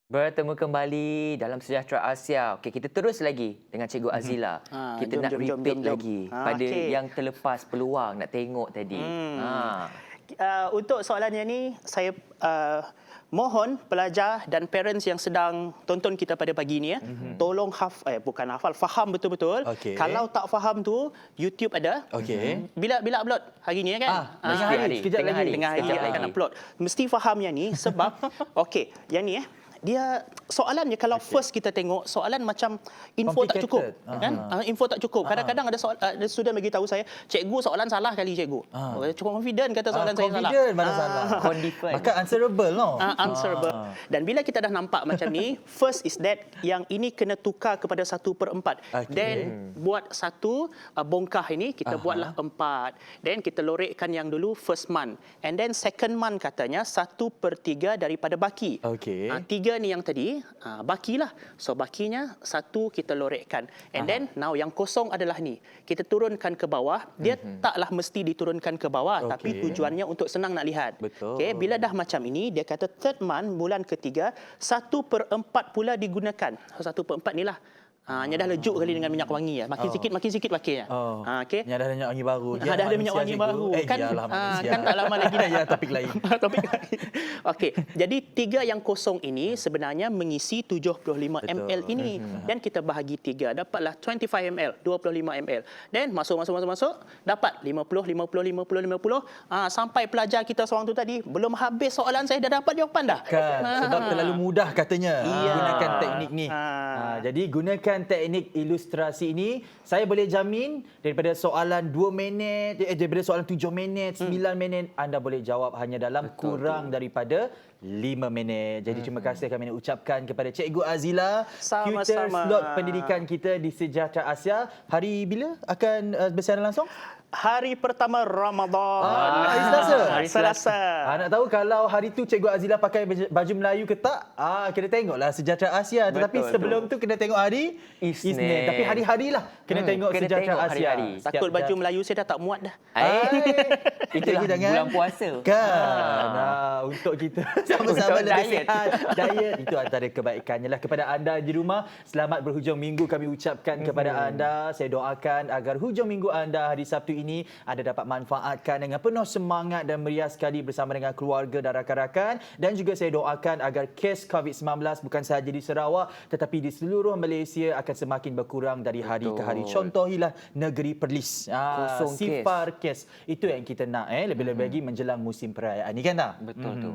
Bertemu kembali dalam Sejahtera Asia. Okey, kita terus lagi dengan Cikgu Azila. Kita nak repeat lagi pada Okey. yang terlepas peluang nak tengok tadi. Untuk soalannya ni saya mohon pelajar dan parents yang sedang tonton kita pada pagi ni tolong bukan hafal, faham betul-betul. Okey. Kalau tak faham tu YouTube ada. Okey. Bila upload hari ni kan? Tengah hari. Sekejap Tengah lagi. hari. Tengah hari Sekejap akan lagi. upload. Mesti faham yang ni sebab okey, yang ni dia soalannya kalau first kita tengok soalan macam info tak cukup kan, info tak cukup. Kadang-kadang ada ada student bagi tahu saya, cikgu soalan salah kali cikgu. Cukup confident kata soalan saya salah. Confident mana salah. Confident. Maka answerable no. Answerable. Dan bila kita dah nampak macam ni, first is that yang ini kena tukar kepada 1/4. Then buat satu bongkah ini kita buatlah 4. Then kita lorekkan yang dulu first month. And then second month katanya 1/3 daripada baki. Okey. 3 ni yang tadi bakilah. So bakinya 1 kita lorekkan. And then now yang kosong adalah ni. Kita turunkan ke bawah. Dia taklah mesti diturunkan ke bawah, tapi tujuannya untuk senang nak lihat. Betul. Okey, bila dah macam ini, dia kata third month, bulan ketiga, 1/4 pula digunakan. 1/4 ni lah. Nya dah lejuk kali dengan minyak wangi ya. Makin sikit pakainya. Okey. Yang dah ada minyak wangi baru. Dah ada minyak wangi baru. Kan kan tak lama lagi dah. Ya, topik lain. Topik lain. Okey. Jadi 3 yang kosong ini sebenarnya mengisi 75 ml ini. Dan kita bahagi 3, dapatlah 25 ml, 25 ml. Dan masuk dapat 50 sampai pelajar kita seorang tu tadi belum habis soalan saya dah dapat jawapan dah. Kan, sebab terlalu mudah katanya Iya. gunakan teknik ni. Jadi gunakan menggunakan teknik ilustrasi ini, saya boleh jamin daripada soalan 2 minit, daripada soalan 7 minit, 9 minit, anda boleh jawab hanya dalam kurang daripada 5 minit. Jadi terima kasih kami nak ucapkan kepada Cikgu Azila, Sama-sama. tutor slot pendidikan kita di Sejahtera Asia. Hari bila akan bersiaran langsung? Hari pertama Ramadan. Hari Selasa. Hari Selasa. Nak tahu kalau hari tu Cikgu Azila pakai baju Melayu ke tak? Kena tengoklah Sejahtera Asia. Tetapi Betul sebelum tu kena tengok hari Isnin. Tapi hari-harilah kena tengok kena Sejahtera tengok Asia. hari-hari. Takut baju Melayu saya dah tak muat dah. Itulah Jangan. bulan puasa. Kan. Untuk kita sama-sama Untuk lebih diet. sihat. Diet itu antara kebaikannya lah. Kepada anda di rumah, selamat berhujung minggu kami ucapkan kepada anda. Saya doakan agar hujung minggu anda hari Sabtu ini anda dapat manfaatkan dengan penuh semangat dan meriah sekali bersama dengan keluarga dan rakan-rakan. Dan juga saya doakan agar kes COVID-19 bukan sahaja di Sarawak tetapi di seluruh Malaysia akan semakin berkurang dari hari ke hari. Contohilah negeri Perlis. Kosong kes. Sifar kes. Itu yang kita nak lebih-lebih lagi menjelang musim perayaan ni kan tak? Betul tu.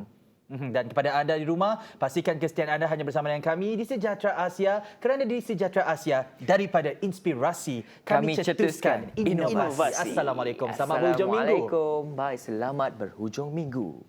Dan kepada anda di rumah, pastikan kesetiaan anda hanya bersama dengan kami di Sejahtera Asia, kerana di Sejahtera Asia, daripada inspirasi kami cetuskan inovasi. Inovasi. Assalamualaikum. Selamat berhujung minggu. Assalamualaikum. Bye. Selamat berhujung minggu.